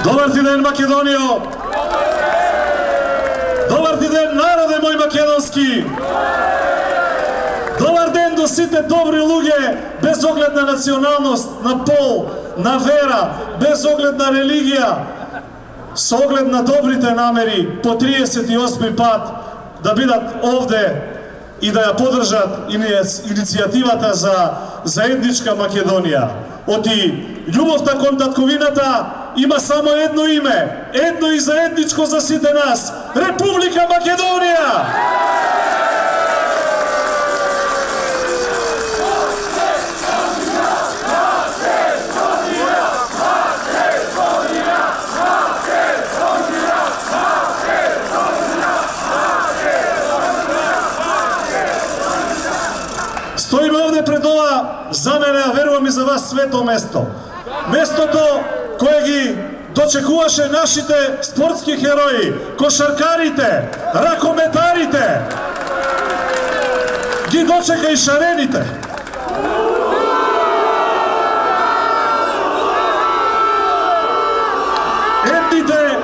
Добар ти ден, Македонијо! Добар ти ден, народе мој македонски! Добар ден до сите добри луѓе, без оглед на националност, на пол, на вера, без оглед на религија, со оглед на добрите намери, по 38 пат да бидат овде и да ја подржат иницијативата за заедничка Македонија. Оти љубовта кон татковината има само едно име, едно и заедничко за сите нас – Република Македонија! Стоиме овде пред ова, за мене, а верувам и за вас, свето место. Местото кое ги дочекуваше нашите спортски херои, кошаркарите, ракометарите, ги дочека и шарените. Едните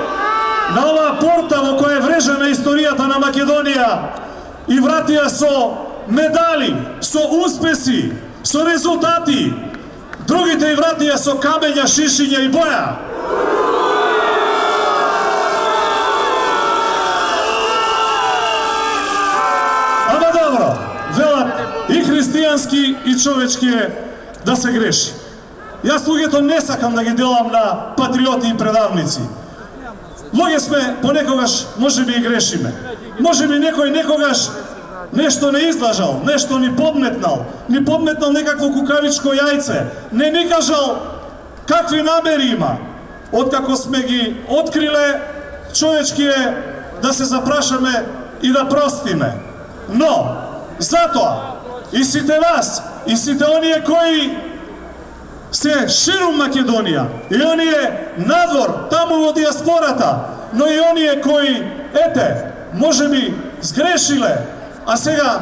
на оваа порта во која е врежена историјата на Македонија и вратија со медали, со успеси, со резултати. Другите и вратија со камења, шишиња и боја. Ама добро, велат и христијански и човечки е да се греши. Јас луѓето не сакам да ги делам на патриоти и предавници. Луѓе сме, понекогаш можеби и грешиме. Можеби некој некогаш нешто не излажал, нешто ни подметнал некакво кукавичко јајце, не ни кажал какви намери има. Откако сме ги откриле, човечки е да се запрашаме и да простиме. Но, затоа, и сите вас, и сите оние кои се ширум Македонија, и оние надвор, таму во диаспората, но и оние кои, ете, можеби сгрешиле, а сега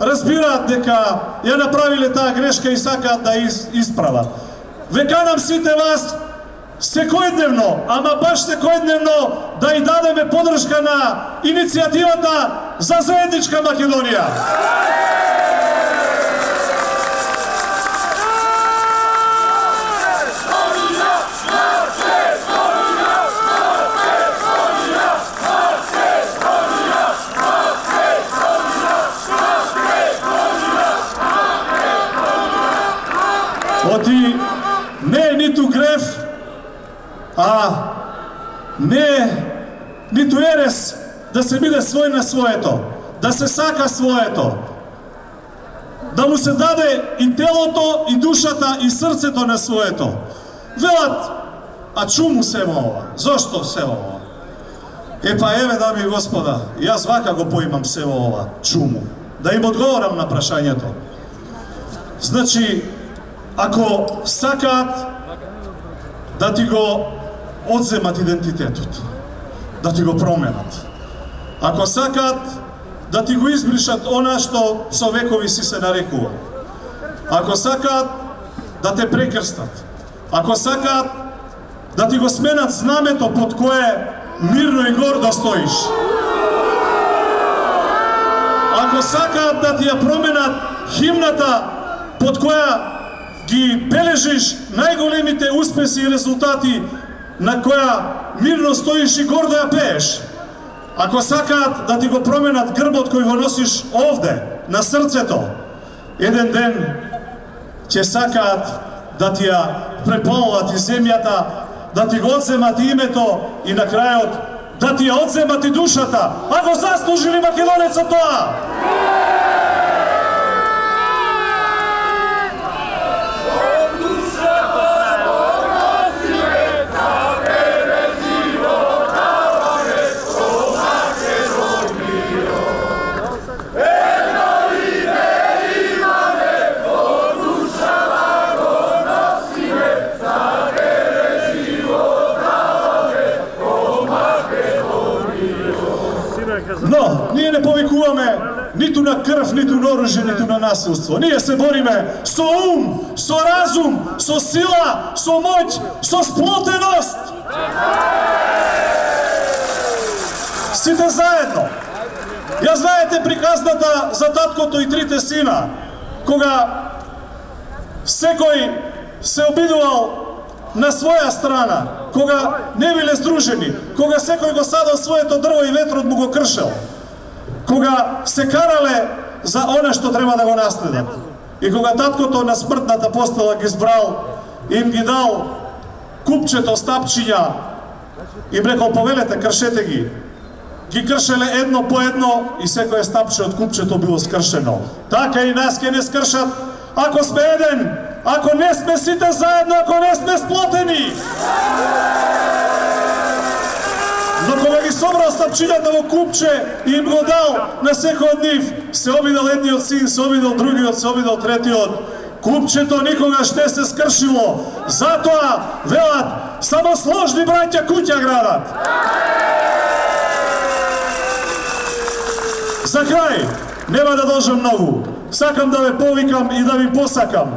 разбираат дека ја направиле таа грешка и сакаат да исправат. Веканам сите вас секојдневно, ама баш секојдневно да и дадеме подршка на иницијативата за заедничка Македонија. Оти не е ниту греф, а не е ниту ерес да се биде свој на своето, да се сака своето, да му се даде и телото, и душата, и срцето на своето. Велат, а чуму се во ова? Зошто се во ова? Епа еве, дами и господа, јас вака го поимам се во ова, чуму. Да им одговорам на прашањето. Значи, ако сакаат да ти го одземат идентитетот, да ти го променат, ако сакаат да ти го избришат она што со векови си се нарекува, ако сакаат да те прекрстат, ако сакаат да ти го сменат знамето под кое мирно и гордо стоиш, ако сакаат да ти ја променат химната под која ги бележиш најголемите успеси и резултати, на која мирно стоиш и гордо ја пееш, ако сакаат да ти го променат грбот кој го носиш овде, на срцето, еден ден ќе сакаат да ти ја препалуват и земјата, да ти го одземат името и на крајот да ти ја одземат и душата, а го заслужили македонецот тоа! Но, ние не повикуваме ниту на крв, ниту на оружје, ниту на насилство. Ние се бориме со ум, со разум, со сила, со моќ, со сплотеност. Сите заедно. Ја знаете приказната за таткото и трите сина, кога секој се обидувал на своја страна, кога не биле сдружени, кога секој го садал своето дрво и ветрот му го кршел, кога се карале за оне што треба да го наследат. И кога таткото на смртната постела ги збрал, им ги дал купчето стапчиња, им рекол повелете, кршете ги. Ги кршеле едно по едно и секој стапче од купчето било скршено. Така и нас ќе не скршат ако сме еден, ако не сме сите заедно, ако не сме сплотени. Но кога ги собрал стапчињата во купче и им го дал на секој од нив, се обидел едниот син, се обидел другиот, се обидел третиот. Купчето никогаш не се скршило. Затоа, велат, само сложни браќа куќа градат. За крај, нема да должам многу. Сакам да ве повикам и да ви посакам.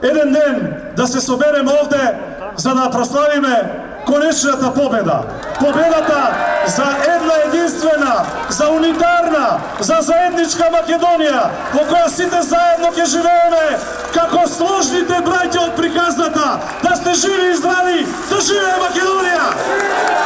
Еден ден да се собереме овде за да прославиме конечната победа. Победата за една единствена, за унитарна, за заедничка Македонија, во која сите заедно ќе живееме како сложните браќа од приказната. Да сте живи и здрави, да живее Македонија!